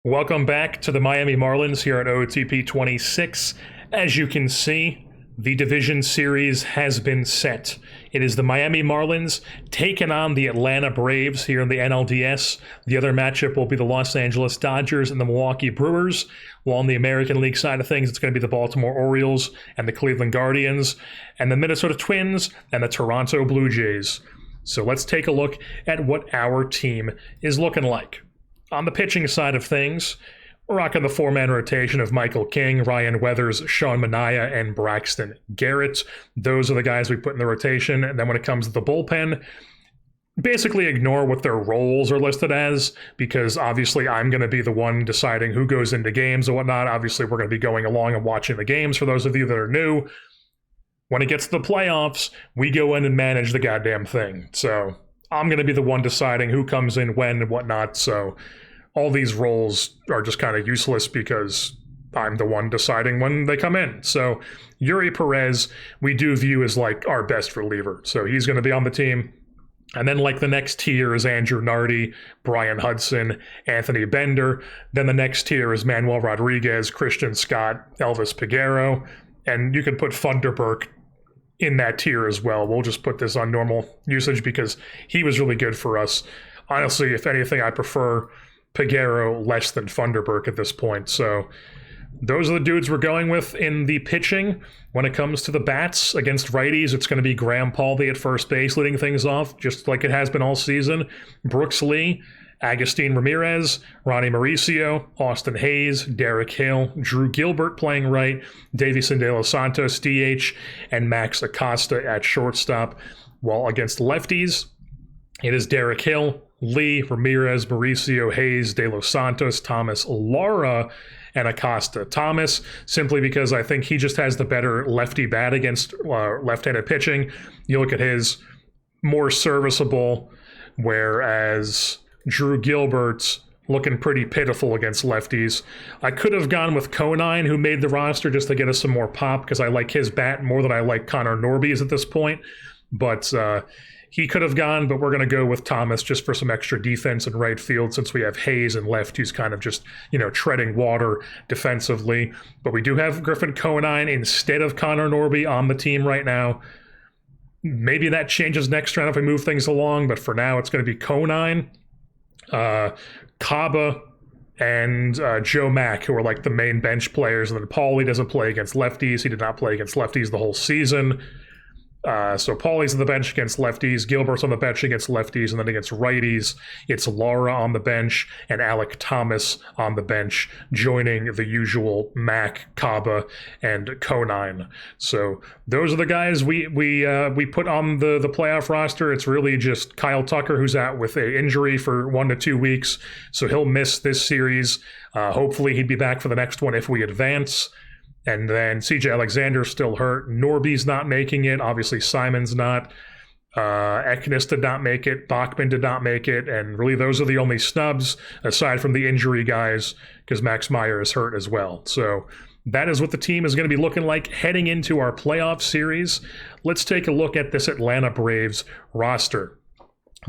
Welcome back to the Miami Marlins here at OOTP 26. As you can see, the division series has been set. It is the Miami Marlins taking on the Atlanta Braves here in the NLDS. The other matchup will be the Los Angeles Dodgers and the Milwaukee Brewers. While on the American League side of things, it's going to be the Baltimore Orioles and the Cleveland Guardians, and the Minnesota Twins and the Toronto Blue Jays. So let's take a look at what our team is looking like. On the pitching side of things, we're rocking the four-man rotation of Michael King, Ryan Weathers, Sean Manaea, and Braxton Garrett. Those are the guys we put in the rotation. And then when it comes to the bullpen, basically ignore what their roles are listed as, because obviously I'm going to be the one deciding who goes into games and whatnot. Obviously, we're going to be going along and watching the games for those of you that are new. When it gets to the playoffs, we go in and manage the goddamn thing. So I'm going to be the one deciding who comes in when and whatnot. So all these roles are just kind of useless because I'm the one deciding when they come in. So Yuri Perez, we do view as like our best reliever. So he's going to be on the team. And then like the next tier is Andrew Nardi, Brian Hudson, Anthony Bender. Then the next tier is Manuel Rodriguez, Christian Scott, Elvis Peguero. And you can put Funderburk in that tier as well. We'll just put this on normal usage because he was really good for us. Honestly, if anything, I prefer Peguero less than Funderburk at this point. So those are the dudes we're going with in the pitching. When it comes to the bats against righties, it's going to be Graham Pauley at first base leading things off, just like it has been all season. Brooks Lee, Agustin Ramirez, Ronnie Mauricio, Austin Hayes, Derek Hill, Drew Gilbert playing right, Davison De Los Santos DH, and Max Acosta at shortstop. While against lefties, it is Derek Hill, Lee, Ramirez, Mauricio, Hayes, De Los Santos, Thomas, Lara, and Acosta. Thomas, simply because I think he just has the better lefty bat against left-handed pitching. You look at his, more serviceable, whereas Drew Gilbert's looking pretty pitiful against lefties. I could have gone with Conine, who made the roster, just to get us some more pop, because I like his bat more than I like Connor Norby's at this point. But he could have gone, but we're going to go with Thomas just for some extra defense in right field, since we have Hayes and left, who's kind of just, treading water defensively. But we do have Griffin Conine instead of Connor Norby on the team right now. Maybe that changes next round if we move things along, but for now it's going to be Conine, Kaba, and Joe Mack, who are like the main bench players. And then Paulie doesn't play against lefties. He did not play against lefties the whole season. So Paulie's on the bench against lefties, Gilbert's on the bench against lefties, and then against righties, it's Lara on the bench and Alek Thomas on the bench, joining the usual Mac, Kaba, and Conine. So those are the guys we put on the playoff roster. It's really just Kyle Tucker, who's out with an injury for 1 to 2 weeks, so he'll miss this series. Hopefully he'd be back for the next one if we advance. And then CJ Alexander's still hurt. Norby's not making it. Obviously, Simon's not. Eknis did not make it. Bachman did not make it. And really, those are the only snubs, aside from the injury guys, because Max Meyer is hurt as well. So that is what the team is going to be looking like heading into our playoff series. Let's take a look at this Atlanta Braves roster.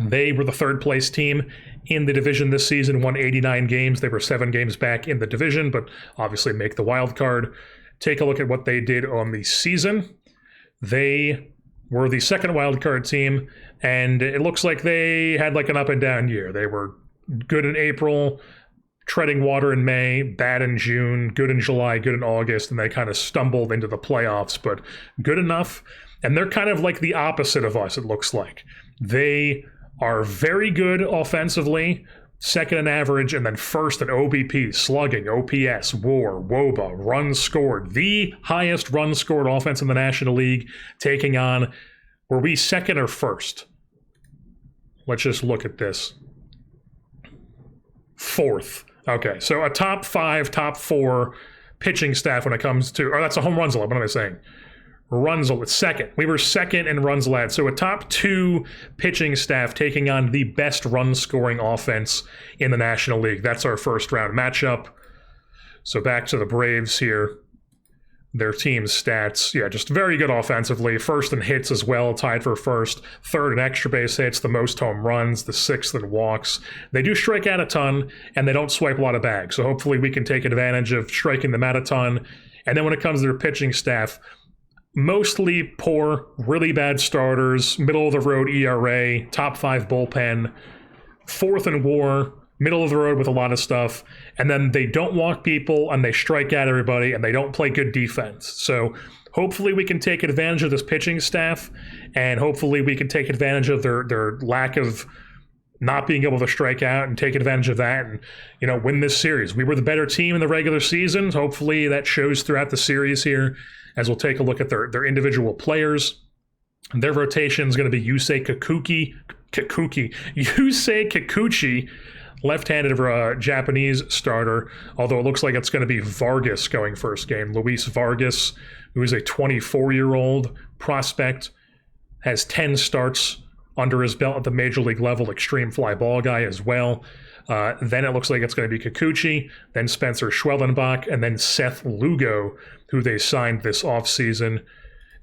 They were the third-place team in the division this season, won 89 games. They were 7 games back in the division, but obviously make the wild card. Take a look at what they did on the season. They were the second wild card team, and it looks like they had like an up and down year. They were good in April, treading water in May, bad in June, good in July, good in August, and they kind of stumbled into the playoffs, but good enough. And they're kind of like the opposite of us, it looks like. They are very good offensively, second in average, and then first in OBP, slugging, OPS, WAR, WOBA, runs scored, the highest runs scored offense in the National League, taking on, were we second or first? Let's just look at this. Fourth. Okay, so a top 5, top 4 pitching staff when it comes to, or that's a home runs allowed, what am I saying? Runs allowed, second. We were second in runs allowed. So a top 2 pitching staff taking on the best run scoring offense in the National League. That's our first round matchup. So back to the Braves here. their team's stats. Yeah, just very good offensively. First in hits as well, tied for first. Third in extra base hits, the most home runs, the sixth in walks. They do strike out a ton, and they don't swipe a lot of bags. So hopefully we can take advantage of striking them out a ton. And then when it comes to their pitching staff, mostly poor, really bad starters, middle-of-the-road ERA, top 5 bullpen, fourth in WAR, middle of the road with a lot of stuff, and then they don't walk people, and they strike out everybody, and they don't play good defense. So hopefully we can take advantage of this pitching staff, and hopefully we can take advantage of their lack of not being able to strike out and take advantage of that and, win this series. We were the better team in the regular season. Hopefully that shows throughout the series here as we'll take a look at their individual players. Their rotation is going to be Yusei Kikuchi, left-handed Japanese starter, although it looks like it's going to be Vargas going first game. Luis Vargas, who is a 24-year-old prospect, has 10 starts under his belt at the major league level, extreme fly ball guy as well. Then it looks like it's going to be Kikuchi, then Spencer Schwellenbach, and then Seth Lugo, who they signed this offseason,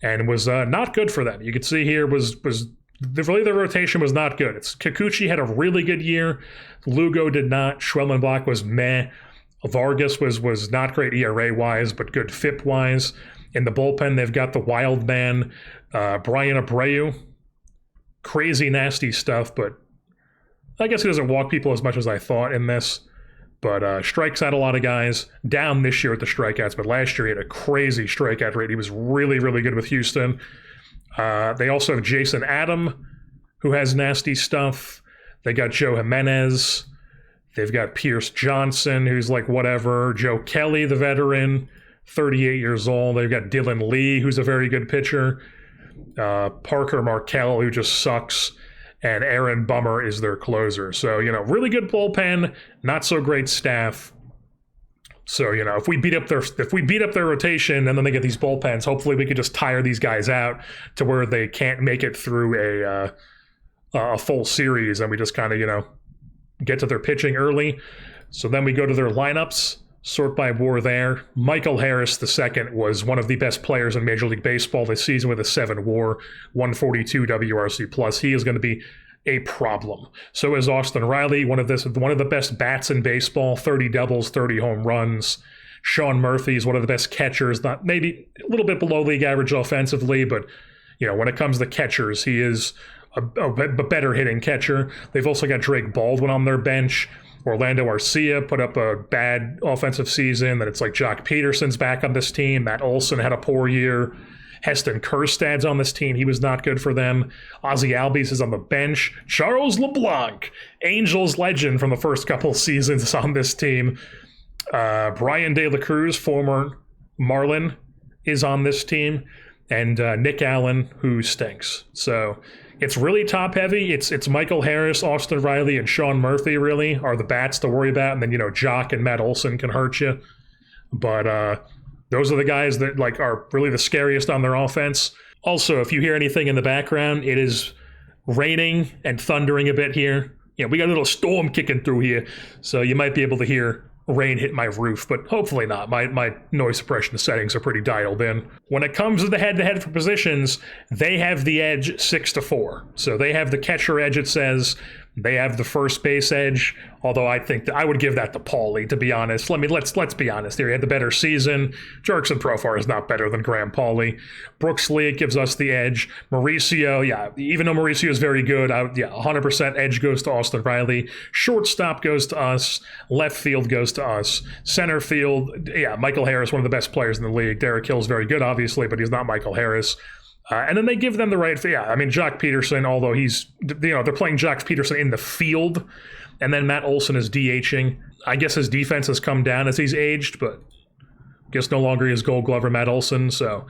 and was not good for them. You can see here the rotation was not good. Kikuchi had a really good year. Lugo did not. Schwellenbach was meh. Vargas was not great ERA-wise, but good FIP-wise. In the bullpen, they've got the wild man, Brian Abreu. Crazy, nasty stuff, but I guess he doesn't walk people as much as I thought in this. But strikes out a lot of guys. Down this year at the strikeouts, but last year he had a crazy strikeout rate. He was really, really good with Houston. They also have Jason Adam, who has nasty stuff. They got Joe Jimenez. They've got Pierce Johnson, who's like whatever. Joe Kelly, the veteran, 38 years old. They've got Dylan Lee, who's a very good pitcher. Parker Markell, who just sucks. And Aaron Bummer is their closer. So, really good bullpen, not so great staff. So, if we beat up their rotation and then they get these bullpens, hopefully we could just tire these guys out to where they can't make it through a full series, and we just kind of, get to their pitching early. So then we go to their lineups, sort by WAR there. Michael Harris II was one of the best players in Major League Baseball this season with a 7 WAR, 142 WRC+. He is going to be a problem. So is Austin Riley, one of the best bats in baseball, 30 doubles, 30 home runs. Sean Murphy is one of the best catchers, not maybe a little bit below league average offensively, but when it comes to catchers, he is a better hitting catcher. They've also got Drake Baldwin on their bench. Orlando Arcia put up a bad offensive season. Then it's like Jock Peterson's back on this team. Matt Olson had a poor year. Heston Kjerstad's on this team. He was not good for them. Ozzy Albies is on the bench. Charles LeBlanc, Angels legend from the first couple seasons, is on this team. Brian De La Cruz, former Marlin, is on this team. And Nick Allen, who stinks. So it's really top heavy. It's Michael Harris, Austin Riley, and Sean Murphy really are the bats to worry about. And then, Jock and Matt Olson can hurt you. But those are the guys that are really the scariest on their offense. Also, if you hear anything in the background, it is raining and thundering a bit here. We got a little storm kicking through here. So you might be able to hear rain hit my roof, but hopefully not. My noise suppression settings are pretty dialed in. When it comes to the head-to-head for positions, they have the edge 6-4. So they have the catcher edge, it says. They have the first base edge, although I think that I would give that to Paulie, to be honest. Let's be honest here. He had the better season. Jurickson Profar is not better than Graham Paulie. Brooks Lee gives us the edge. Mauricio, even though Mauricio is very good, 100% edge goes to Austin Riley. Shortstop goes to us. Left field goes to us. Center field, Michael Harris, one of the best players in the league. Derek Hill is very good, obviously, but he's not Michael Harris. And then they give them the right, Jock Peterson, although they're playing Jock Peterson in the field, and then Matt Olson is DHing. I guess his defense has come down as he's aged, but I guess no longer is Gold Glover Matt Olson, so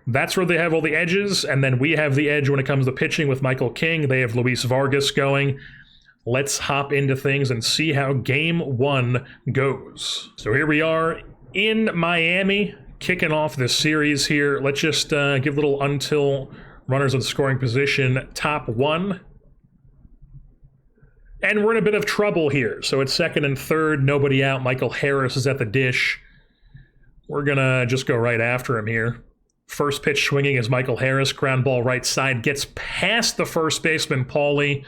that's where they have all the edges, and then we have the edge when it comes to pitching with Michael King. They have Luis Vargas going. Let's hop into things and see how Game 1 goes. So here we are in Miami, kicking off this series here. Let's just give a little until runners in scoring position, top 1. And we're in a bit of trouble here. So it's second and third, nobody out. Michael Harris is at the dish. We're going to just go right after him here. First pitch swinging is Michael Harris. Ground ball right side. Gets past the first baseman, Paulie.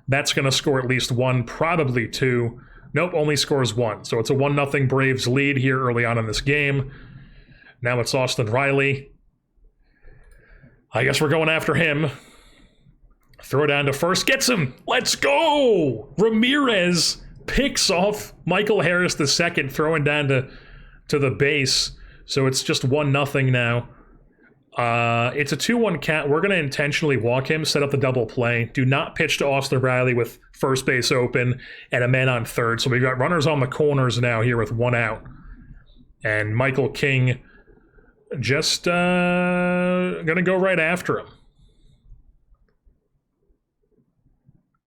That's going to score at least one, probably two. Nope, only scores one. So it's a 1-0 Braves lead here early on in this game. Now it's Austin Riley. I guess we're going after him. Throw down to first. Gets him. Let's go. Ramirez picks off Michael Harris the second, throwing down to the base. So it's just 1-0 now. It's a 2-1 count. We're going to intentionally walk him, set up the double play. Do not pitch to Austin Riley with first base open and a man on third. So we've got runners on the corners now here with 1 out. And Michael King just going to go right after him.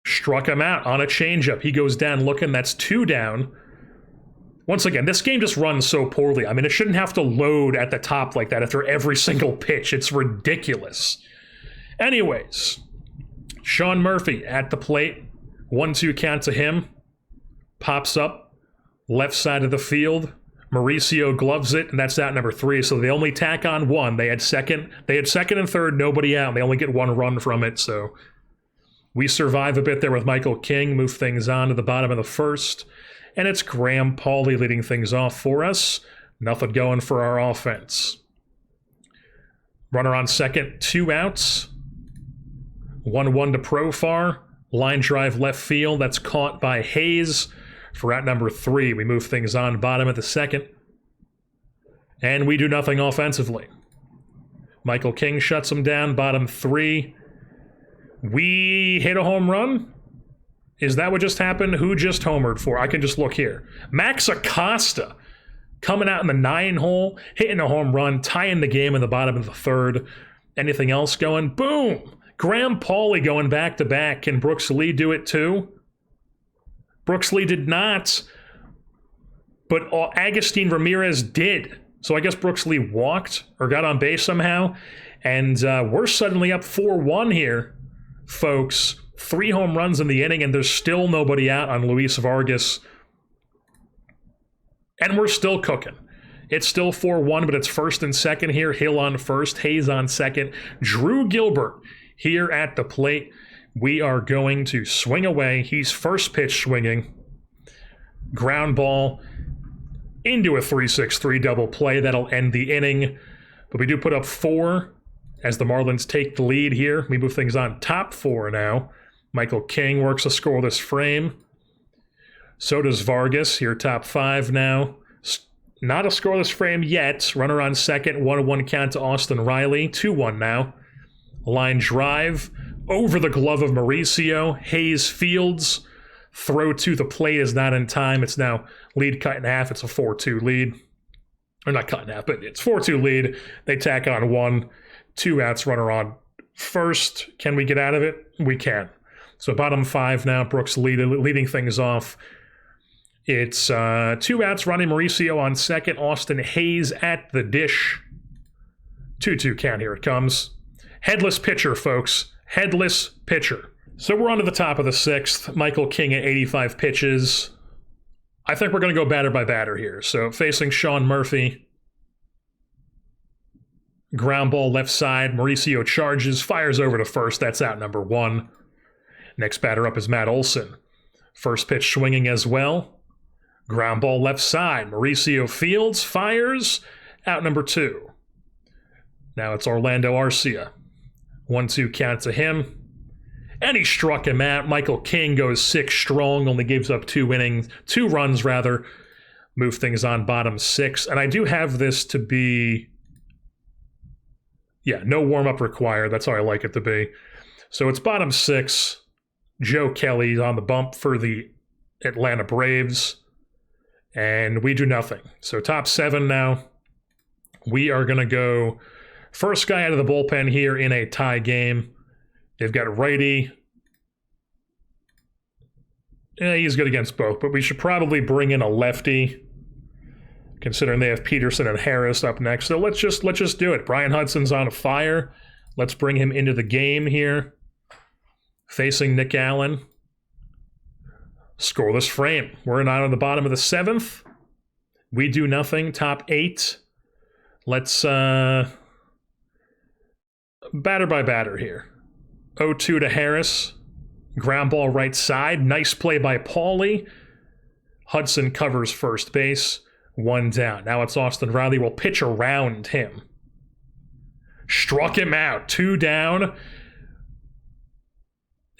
Struck him out on a changeup. He goes down looking. That's 2 down. Once again, this game just runs so poorly. I mean, it shouldn't have to load at the top like that after every single pitch. It's ridiculous. Anyways, Sean Murphy at the plate. 1-2 count to him. Pops up. Left side of the field. Mauricio gloves it, and that's out number 3. So they only tack on 1. They had second and third, nobody out. They only get 1 run from it, so we survive a bit there with Michael King, move things on to the bottom of the first, and it's Graham Paulie leading things off for us. Nothing going for our offense. Runner on second, 2 outs. 1-1 to Profar. Line drive left field. That's caught by Hayes for out number 3. We move things on bottom of the second. And we do nothing offensively. Michael King shuts him down, bottom 3. We hit a home run? Is that what just happened? Who just homered for? I can just look here. Max Acosta coming out in the 9 hole, hitting a home run, tying the game in the bottom of the third. Anything else going? Boom! Graham Paulie going back to back. Can Brooks Lee do it too? Brooks Lee did not, but Agustin Ramirez did. So I guess Brooks Lee walked or got on base somehow. And we're suddenly up 4-1 here, folks. 3 home runs in the inning, and there's still nobody out on Luis Vargas. And we're still cooking. It's still 4-1, but it's first and second here. Hill on first, Hayes on second. Drew Gilbert here at the plate. We are going to swing away. He's first pitch swinging. Ground ball into a 3-6-3 double play. That'll end the inning. But we do put up 4 as the Marlins take the lead here. We move things on top 4 now. Michael King works a scoreless frame. So does Vargas, here top 5 now. Not a scoreless frame yet. Runner on second, 1-1 count to Austin Riley. 2-1 now. Line drive over the glove of Mauricio. Hayes fields. Throw to the plate is not in time. It's now lead cut in half. It's a 4-2 lead. Or not cut in half, but it's 4-2 lead. They tack on 1. 2 outs, runner on first. Can we get out of it? We can. So bottom 5 now. Brooks leading things off. It's 2 outs, Ronnie Mauricio on second. Austin Hayes at the dish. 2-2 count. Here it comes. Headless pitcher, folks. Headless pitcher. So we're on to the top of the 6th. Michael King at 85 pitches. I think we're going to go batter by batter here. So facing Sean Murphy. Ground ball left side. Mauricio charges. Fires over to first. That's out number 1. Next batter up is Matt Olson. First pitch swinging as well. Ground ball left side. Mauricio fields. Fires. Out number 2. Now it's Orlando Arcia. 1-2 count to him. And he struck him out. Michael King goes 6 strong, only gives up 2 runs rather. Move things on bottom 6. And I do have this to be, no warm-up required. That's how I like it to be. So it's bottom 6. Joe Kelly on the bump for the Atlanta Braves. And we do nothing. So top 7 now. We are going to go first guy out of the bullpen here in a tie game. They've got a righty. He's good against both, but we should probably bring in a lefty, considering they have Peterson and Harris up next. So let's just do it. Brian Hudson's on fire. Let's bring him into the game here. Facing Nick Allen. Scoreless frame. We're not on the bottom of the 7th. We do nothing. Top 8. Let's batter by batter here. 0-2 to Harris. Ground ball right side. Nice play by Paulie. Hudson covers first base. 1 down. Now it's Austin Riley. Will pitch around him. Struck him out. 2 down.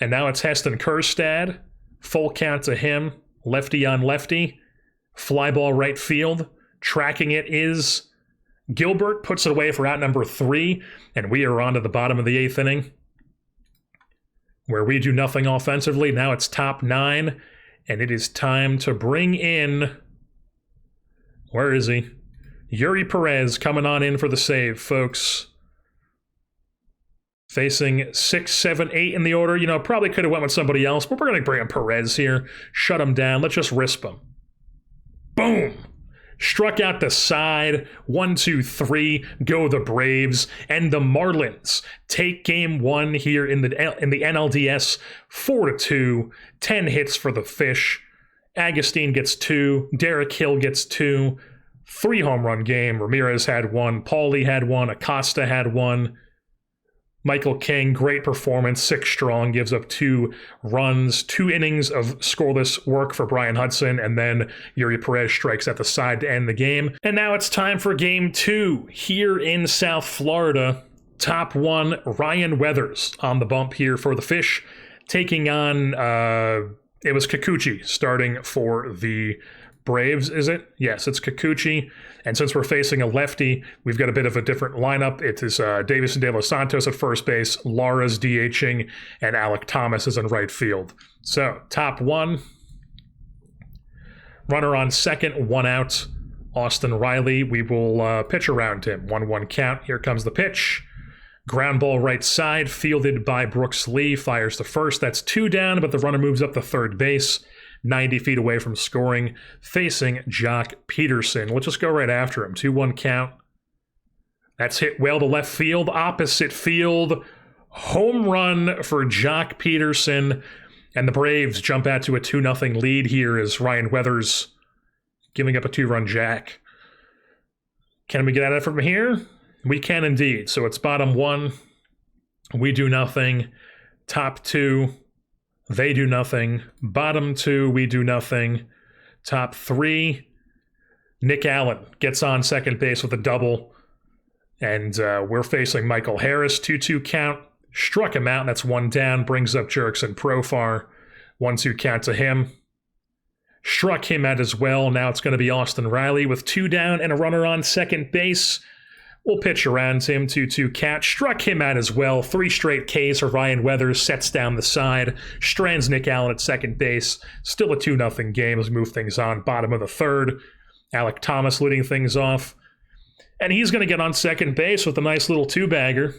And now it's Heston Kjerstad. Full count to him. Lefty on lefty. Fly ball right field. Tracking it is Gilbert. Puts it away for out number 3. And we are on to the bottom of the 8th inning, where we do nothing offensively. Now it's top 9. And it is time to bring in... Where is he? Yuri Perez coming on in for the save, folks. Facing 6, 7, 8 in the order. You know, probably could have went with somebody else, but we're going to bring in Perez here. Shut him down. Let's just risp him. Boom! Struck out the side. 1, 2, 3. Go the Braves. And the Marlins take game 1 here in the NLDS. 4-2. 10 hits for the Fish. Agustin gets 2. Derek Hill gets 2. 3 home run game. Ramirez had 1. Paulie had 1. Acosta had 1. Michael King, great performance, 6 strong, gives up 2 runs, 2 innings of scoreless work for Brian Hudson, and then Yuri Perez strikes at the side to end the game. And now it's time for game 2 here in South Florida. Top 1, Ryan Weathers on the bump here for the Fish, taking on, it was Kikuchi starting for the Braves, is it? Yes, it's Kikuchi. And since we're facing a lefty, we've got a bit of a different lineup. It is Davison De Los Santos at first base, Lara's DHing, and Alec Thomas is in right field. So, top 1. Runner on second, 1 out. Austin Riley, we will pitch around him. 1-1 count. Here comes the pitch. Ground ball right side, fielded by Brooks Lee, fires to first. That's 2 down, but the runner moves up to third base. 90 feet away from scoring, facing Jock Peterson. Let's just go right after him. 2-1 count. That's hit well to left field, opposite field. Home run for Jock Peterson. And the Braves jump out to a 2-0 lead here as Ryan Weathers giving up a 2-run jack. Can we get out of it from here? We can indeed. So it's bottom 1. We do nothing. Top 2. They do nothing. Bottom 2, we do nothing. Top 3, Nick Allen gets on second base with a double. And we're facing Michael Harris. 2-2 count. Struck him out, and that's 1 down. Brings up Jurickson Profar. 1-2 count to him. Struck him out as well. Now it's going to be Austin Riley with 2 down and a runner on second base. We'll pitch around him. 2-2 count. Struck him out as well. 3 straight Ks for Ryan Weathers. Sets down the side. Strands Nick Allen at second base. Still a 2-0 game as we move things on. Bottom of the 3rd. Alec Thomas leading things off. And he's going to get on second base with a nice little 2-bagger.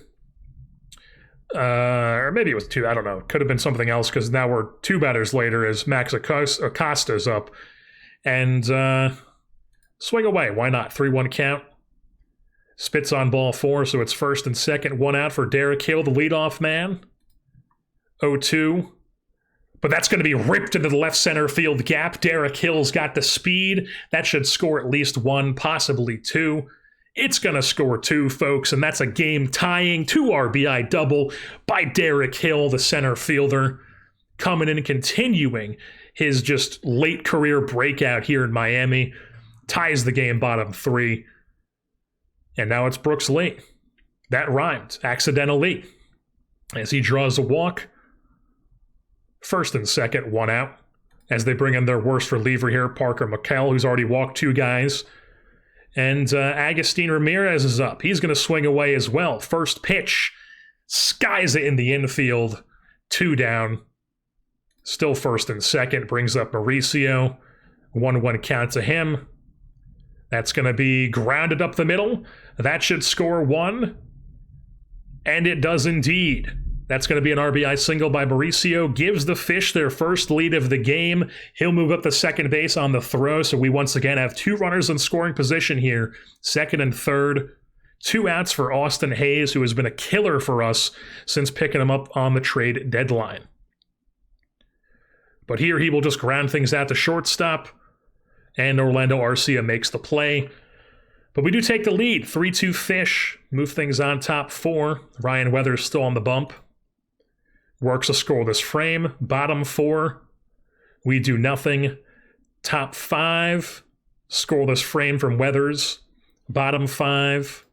Or maybe it was 2. I don't know. Could have been something else because now we're 2 batters later as Max Acosta's up. And swing away. Why not? 3-1 count. Spits on ball 4, so it's first and second. 1 out for Derek Hill, the leadoff man. 0-2. But that's going to be ripped into the left center field gap. Derek Hill's got the speed. That should score at least 1, possibly 2. It's going to score 2, folks, and that's a game-tying 2 RBI double by Derek Hill, the center fielder, coming in and continuing his just late career breakout here in Miami. Ties the game bottom 3. And now it's Brooks Lee. That rhymed, accidentally, as he draws a walk. First and second, 1 out, as they bring in their worst reliever here, Parker McKell, who's already walked 2 guys. And Agustin Ramirez is up. He's going to swing away as well. First pitch, skies it in the infield. 2 down. Still first and second, brings up Mauricio. 1-1 count to him. That's going to be grounded up the middle. That should score 1. And it does indeed. That's going to be an RBI single by Mauricio. Gives the Fish their first lead of the game. He'll move up to second base on the throw. So we once again have 2 runners in scoring position here. Second and third. 2 outs for Austin Hayes, who has been a killer for us since picking him up on the trade deadline. But here he will just ground things out to shortstop. And Orlando Arcia makes the play. But we do take the lead. 3-2 Fish. Move things on top 4. Ryan Weathers still on the bump. Works a scoreless frame. Bottom 4. We do nothing. Top 5. Scoreless frame from Weathers. Bottom 5.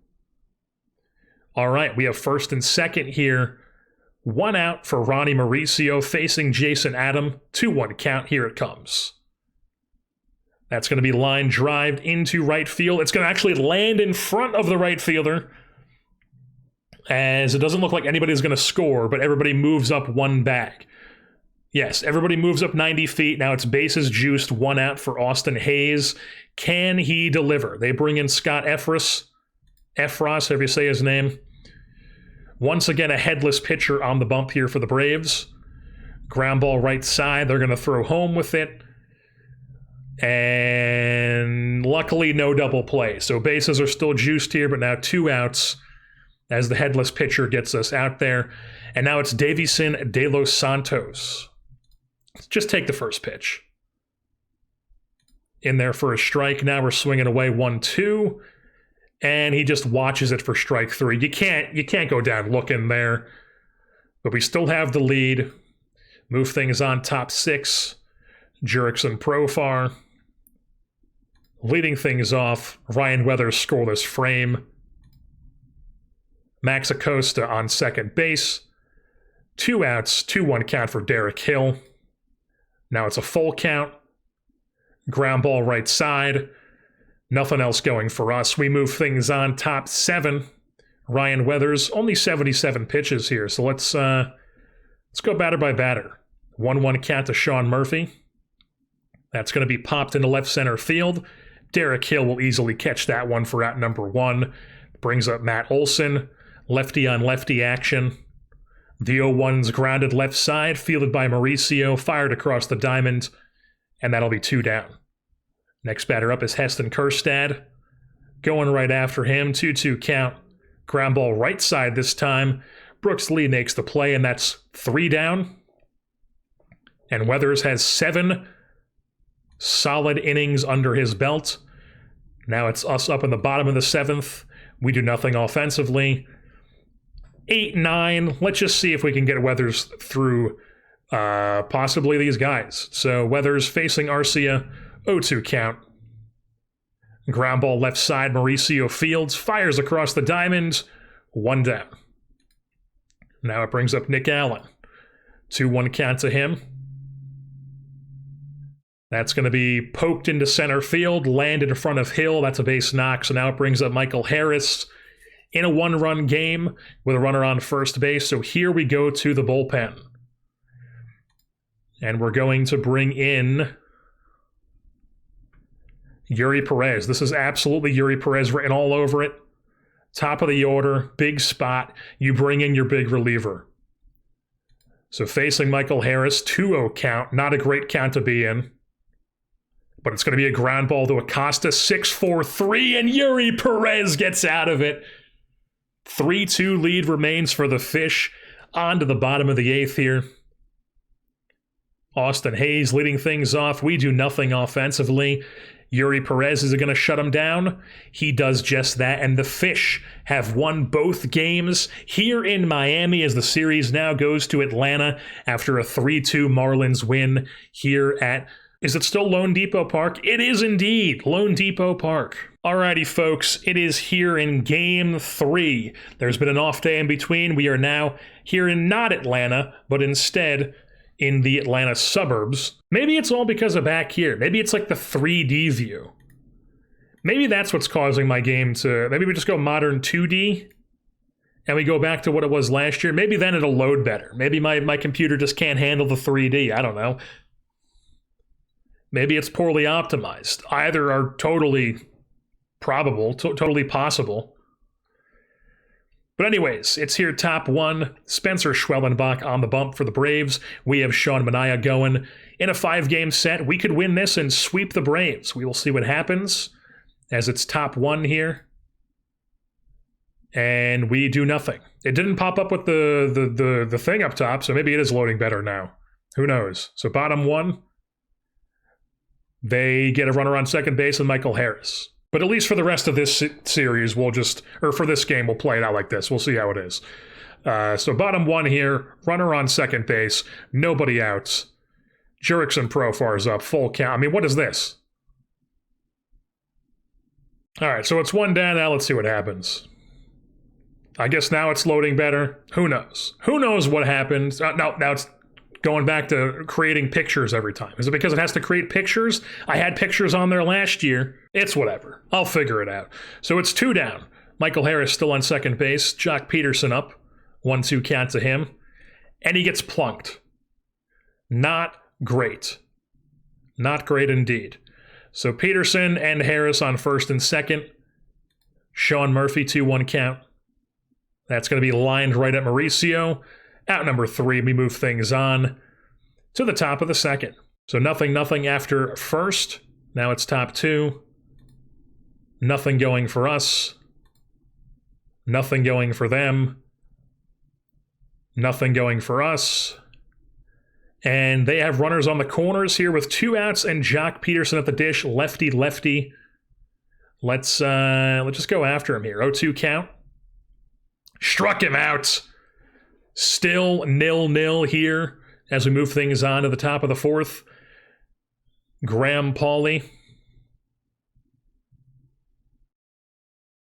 All right, we have first and second here. 1 out for Ronnie Mauricio facing Jason Adam. 2-1 count. Here it comes. That's going to be line drive into right field. It's going to actually land in front of the right fielder, as it doesn't look like anybody's going to score, but everybody moves up 1 back. Yes, everybody moves up 90 feet. Now it's bases juiced. 1 out for Austin Hayes. Can he deliver? They bring in Scott Effross, however you say his name. Once again, a headless pitcher on the bump here for the Braves. Ground ball right side. They're going to throw home with it. And luckily, no double play. So bases are still juiced here, but now 2 outs as the headless pitcher gets us out there. And now it's Davison De Los Santos. Just take the first pitch. In there for a strike. Now we're swinging away 1-2. And he just watches it for strike 3. You can't go down looking there. But we still have the lead. Move things on top 6. Jurickson Profar. Leading things off, Ryan Weathers scoreless frame. Max Acosta on second base. 2 outs, 2-1 count for Derek Hill. Now it's a full count. Ground ball right side. Nothing else going for us. We move things on top 7. Ryan Weathers, only 77 pitches here, so let's go batter by batter. 1-1 count to Sean Murphy. That's going to be popped into left center field. Derek Hill will easily catch that one for out number 1. Brings up Matt Olson. Lefty on lefty action. The 0-1's grounded left side, fielded by Mauricio, fired across the diamond, and that'll be 2 down. Next batter up is Heston Kjerstad. Going right after him, 2-2 count. Ground ball right side this time. Brooks Lee makes the play, and that's 3 down. And Weathers has 7 solid innings under his belt. Now it's us up in the bottom of the 7th. We do nothing offensively. 8-9. Let's just see if we can get Weathers through possibly these guys. So Weathers facing Arcia. 0-2 count. Ground ball left side. Mauricio fields. Fires across the diamond. 1 down. Now it brings up Nick Allen. 2-1 count to him. That's going to be poked into center field, landed in front of Hill. That's a base knock. So now it brings up Michael Harris in a 1-run game with a runner on first base. So here we go to the bullpen. And we're going to bring in Yuri Perez. This is absolutely Yuri Perez written all over it. Top of the order, big spot. You bring in your big reliever. So facing Michael Harris, 2-0 count. Not a great count to be in. But it's going to be a ground ball to Acosta, 6-4-3, and Yuri Perez gets out of it. 3-2 lead remains for the Fish. On to the bottom of the 8th here. Austin Hayes leading things off. We do nothing offensively. Yuri Perez is going to shut him down. He does just that, and the Fish have won both games here in Miami as the series now goes to Atlanta after a 3-2 Marlins win here at... Is it still Lone Depot Park? It is indeed Lone Depot Park. Alrighty, folks, it is here in Game 3. There's been an off day in between. We are now here in not Atlanta, but instead in the Atlanta suburbs. Maybe it's all because of back here. Maybe it's like the 3D view. Maybe that's what's causing my game to... Maybe we just go modern 2D and we go back to what it was last year. Maybe then it'll load better. Maybe my computer just can't handle the 3D. I don't know. Maybe it's poorly optimized. Either are totally probable, totally possible. But anyways, it's here top 1. Spencer Schwellenbach on the bump for the Braves. We have Sean Manaea going. In a 5-game set, we could win this and sweep the Braves. We will see what happens as it's top 1 here. And we do nothing. It didn't pop up with the thing up top, so maybe it is loading better now. Who knows? So bottom 1. They get a runner on second base with Michael Harris. But at least for the rest of this series, we'll just, or for this game, we'll play it out like this. We'll see how it is. So bottom one here, runner on second base, nobody out. Jurickson Profar's up, full count. I mean, what is this? All right, so it's one down now. Let's see what happens. I guess now it's loading better. Who knows? Who knows what happens? Now it's going back to creating pictures every time. Is it because it has to create pictures? I had pictures on there last year. It's whatever. I'll figure it out. So it's two down. Michael Harris still on second base. Jock Peterson up. 1-2 count to him. And he gets plunked. Not great. Not great indeed. So Peterson and Harris on first and second. Sean Murphy, 2-1 count. That's going to be lined right at Mauricio. Out number 3, we move things on to the top of the second. So nothing after first. Now it's top 2. Nothing going for us. Nothing going for them. Nothing going for us. And they have runners on the corners here with 2 outs and Jock Peterson at the dish. Lefty. Let's just go after him here. 0-2 count. Struck him out. Still 0-0 here as we move things on to the top of the 4th. Graham Pauley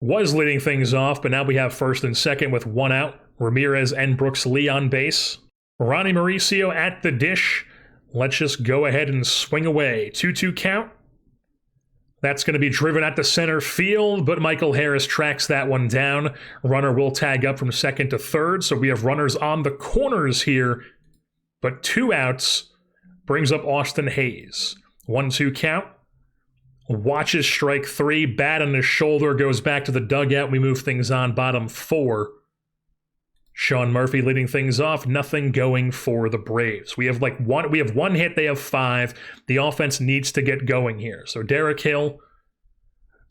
was leading things off, but now we have first and second with 1 out. Ramirez and Brooks Lee on base. Ronnie Mauricio at the dish. Let's just go ahead and swing away. 2-2 count. That's going to be driven at the center field, but Michael Harris tracks that one down. Runner will tag up from second to third, so we have runners on the corners here, but 2 outs brings up Austin Hayes. 1-2 count. Watches strike 3, bat on his shoulder, goes back to the dugout. We move things on, bottom 4. Sean Murphy leading things off. Nothing going for the Braves. We have one hit, they have 5. The offense needs to get going here. So Derek Hill,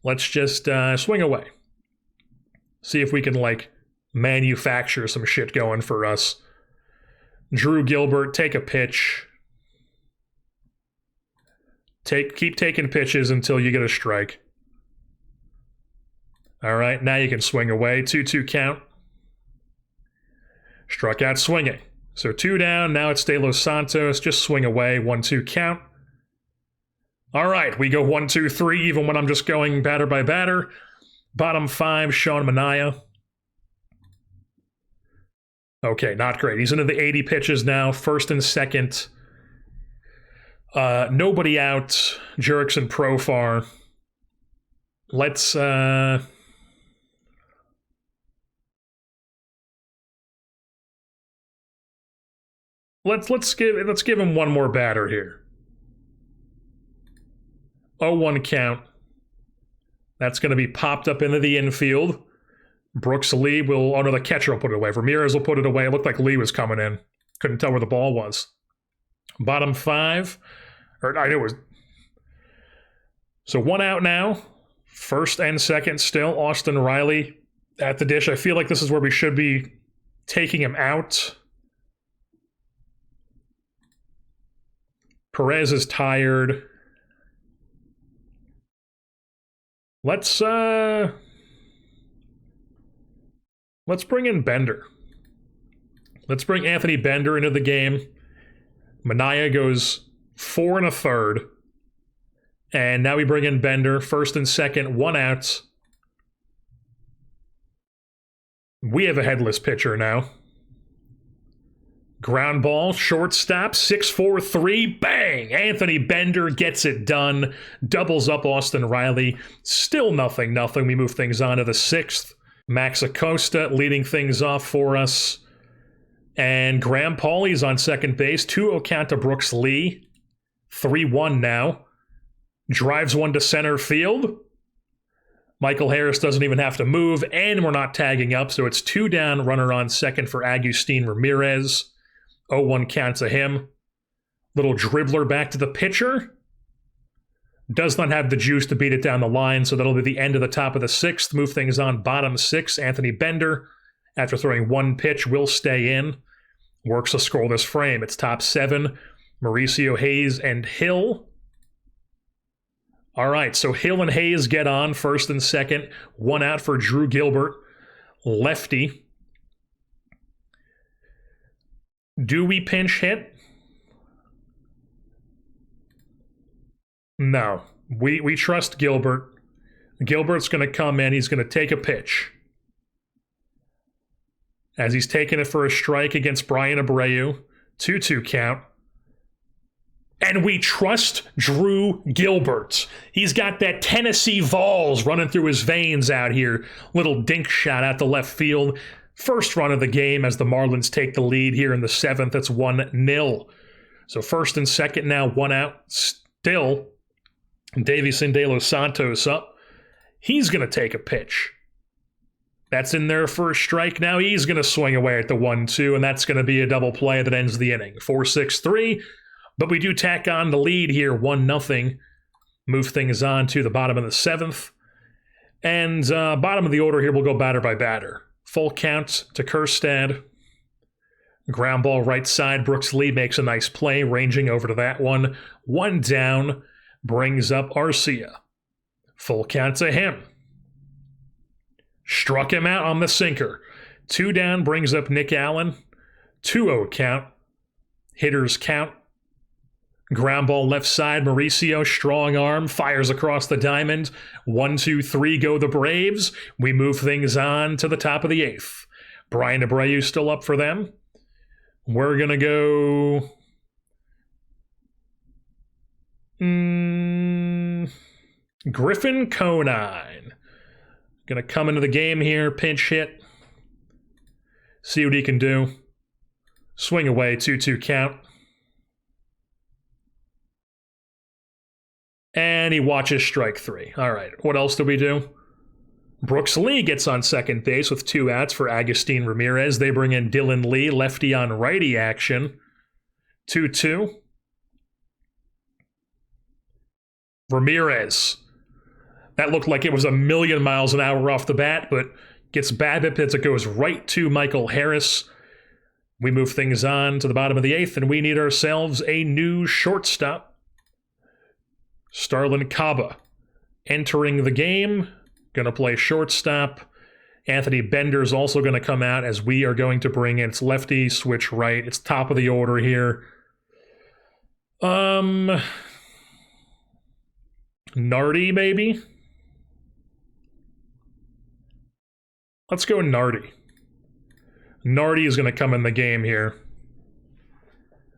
let's just swing away. See if we can manufacture some shit going for us. Drew Gilbert, take a pitch. Keep taking pitches until you get a strike. All right, now you can swing away. 2-2 count. Struck out swinging. So 2 down. Now it's De Los Santos. Just swing away. 1-2 count. All right. We go 1-2-3 even when I'm just going batter by batter. Bottom 5, Sean Manaea. Okay, not great. He's into the 80 pitches now. First and second. Nobody out. Jurickson Profar. Let's give him one more batter here. 0-1 count. That's going to be popped up into the infield. Brooks Lee will... Oh, no, the catcher will put it away. Ramirez will put it away. It looked like Lee was coming in. Couldn't tell where the ball was. Bottom 5. Or I knew it was... So 1 out now. First and second still. Austin Riley at the dish. I feel like this is where we should be taking him out. Perez is tired. Let's bring in Bender. Let's bring Anthony Bender into the game. Manaea goes 4 1/3. And now we bring in Bender. First and second, 1 out. We have a headless pitcher now. Ground ball, shortstop, 6-4-3, bang! Anthony Bender gets it done, doubles up Austin Riley. Still nothing. We move things on to the 6th. Max Acosta leading things off for us. And Graham Pauley's on second base. 2-0 count to Brooks Lee. 3-1 now. Drives one to center field. Michael Harris doesn't even have to move, and we're not tagging up, so it's 2 down, runner on second for Agustin Ramirez. 0-1 count to him. Little dribbler back to the pitcher. Does not have the juice to beat it down the line, so that'll be the end of the top of the 6th. Move things on bottom 6. Anthony Bender, after throwing 1 pitch, will stay in. Works a scoreless frame. It's top 7. Mauricio, Hayes, and Hill. All right, so Hill and Hayes get on first and second. One out for Drew Gilbert, lefty. Do we pinch hit? No. We trust Gilbert. Gilbert's going to come in. He's going to take a pitch. As he's taking it for a strike against Brian Abreu. 2-2 count. And we trust Drew Gilbert. He's got that Tennessee Vols running through his veins out here. Little dink shot out to left field. First run of the game as the Marlins take the lead here in the 7th. It's 1-0. So first and second now, one out. Still, Davison De Los Santos up. He's going to take a pitch. That's in there for a strike. Now he's going to swing away at the 1-2, and that's going to be a double play that ends the inning. 4-6-3. But we do tack on the lead here, 1-0. Move things on to the bottom of the 7th. And bottom of the order here, we'll go batter by batter. Full count to Kjerstad. Ground ball right side. Brooks Lee makes a nice play, ranging over to that one. One down, brings up Arcia. Full count to him. Struck him out on the sinker. Two down, brings up Nick Allen. 2-0 count. Hitters count. Ground ball left side, Mauricio, strong arm, fires across the diamond. 1-2-3 go the Braves. We move things on to the top of the 8th. Brian Abreu still up for them. We're going to go... Griffin Conine. Going to come into the game here, pinch hit. See what he can do. Swing away, 2-2 count. And he watches strike 3. All right, what else do we do? Brooks Lee gets on second base with 2 outs for Agustin Ramirez. They bring in Dylan Lee, lefty on righty action. 2-2. Ramirez. That looked like it was a million miles an hour off the bat, but gets BABIP as it goes right to Michael Harris. We move things on to the bottom of the 8th, and we need ourselves a new shortstop. Starlin Caba entering the game, going to play shortstop. Anthony Bender's also going to come out as we are going to bring in, it's lefty, switch right. It's top of the order here. Nardi, maybe? Let's go Nardi. Nardi is going to come in the game here.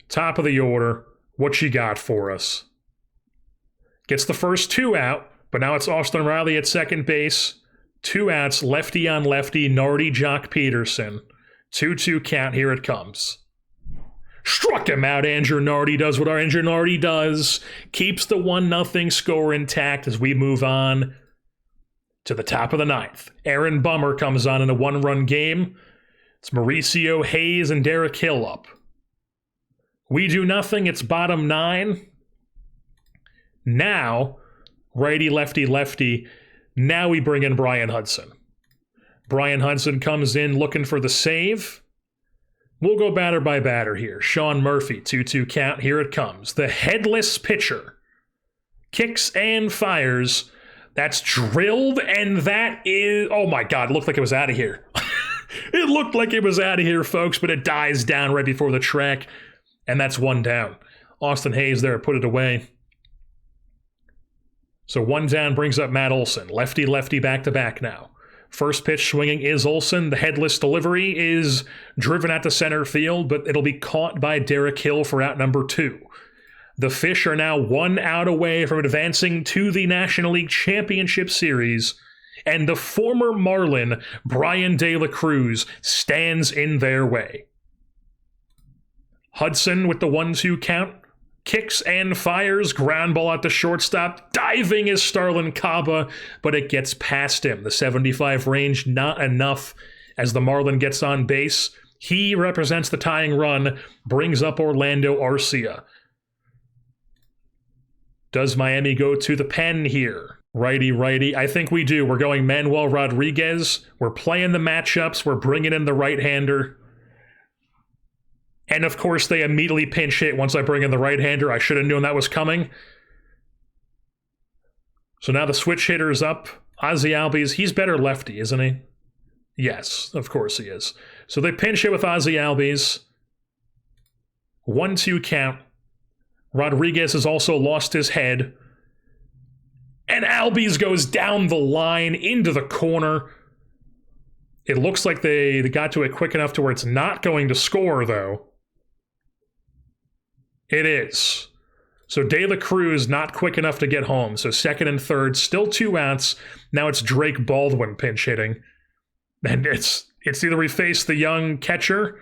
Top of the order. What you got for us? Gets the first 2 out, but now it's Austin Riley at second base. 2 outs, lefty on lefty, Nardi, Jock Peterson. 2-2 count, here it comes. Struck him out, Andrew Nardi does what our Andrew Nardi does. Keeps the 1-0 score intact as we move on to the top of the 9th. Aaron Bummer comes on in a 1-run game. It's Mauricio, Hayes, and Derek Hill up. We do nothing, it's bottom 9. Now, righty, lefty, lefty. Now we bring in Brian Hudson. Brian Hudson comes in looking for the save. We'll go batter by batter here. Sean Murphy, 2-2 count. Here it comes. The headless pitcher. Kicks and fires. That's drilled, and that is... Oh my God, it looked like it was out of here. It looked like it was out of here, folks, but it dies down right before the track, and that's 1 down. Austin Hayes there put it away. So 1 down brings up Matt Olson. Lefty, lefty, back-to-back now. First pitch swinging is Olson. The headless delivery is driven out to center field, but it'll be caught by Derek Hill for out number 2. The Fish are now 1 out away from advancing to the National League Championship Series, and the former Marlin, Brian De La Cruz, stands in their way. Hudson with the 1-2 count. Kicks and fires, ground ball at the shortstop. Diving is Starlin Caba, but it gets past him. The 75 range, not enough as the Marlin gets on base. He represents the tying run, brings up Orlando Arcia. Does Miami go to the pen here? Righty, righty. I think we do. We're going Manuel Rodriguez. We're playing the matchups. We're bringing in the right-hander. And, of course, they immediately pinch hit once I bring in the right-hander. I should have known that was coming. So now the switch hitter is up. Ozzy Albies, he's better lefty, isn't he? Yes, of course he is. So they pinch hit with Ozzy Albies. 1-2 count. Rodriguez has also lost his head. And Albies goes down the line into the corner. It looks like they got to it quick enough to where it's not going to score, though. It is. So De La Cruz not quick enough to get home. So second and third, still 2 outs. Now it's Drake Baldwin pinch hitting. And it's either we face the young catcher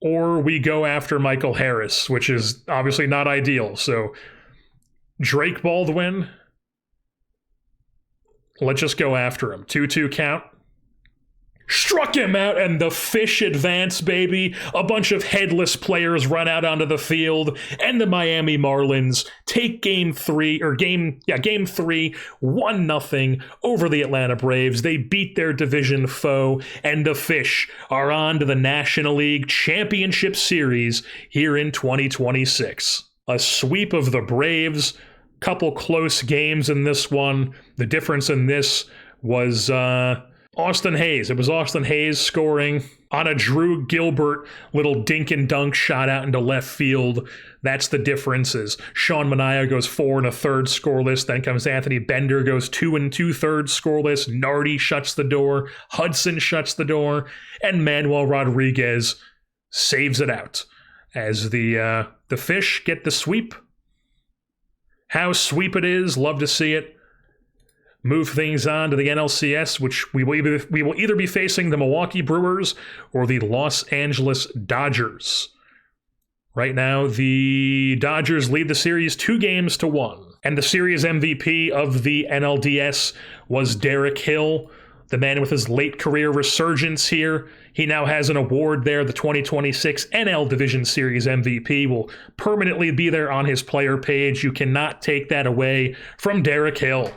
or we go after Michael Harris, which is obviously not ideal. So Drake Baldwin, let's just go after him. 2-2 count. Struck him out, and the fish advance, baby. A bunch of headless players run out onto the field, and the Miami Marlins take game 3, 1-0 over the Atlanta Braves. They beat their division foe, and the fish are on to the National League Championship Series here in 2026. A sweep of the Braves, couple close games in this one. The difference in this was Austin Hayes. It was Austin Hayes scoring on a Drew Gilbert little dink and dunk shot out into left field. That's the differences. Sean Manaea goes 4 1/3 scoreless. Then comes Anthony Bender, goes 2 2/3 scoreless. Nardi shuts the door. Hudson shuts the door. And Manuel Rodriguez saves it out as the fish get the sweep. How sweep it is. Love to see it. Move things on to the NLCS, which we will either be facing the Milwaukee Brewers or the Los Angeles Dodgers. Right now, the Dodgers lead the series 2-1. And the series MVP of the NLDS was Derek Hill, the man with his late career resurgence here. He now has an award there. The 2026 NL Division Series MVP will permanently be there on his player page. You cannot take that away from Derek Hill.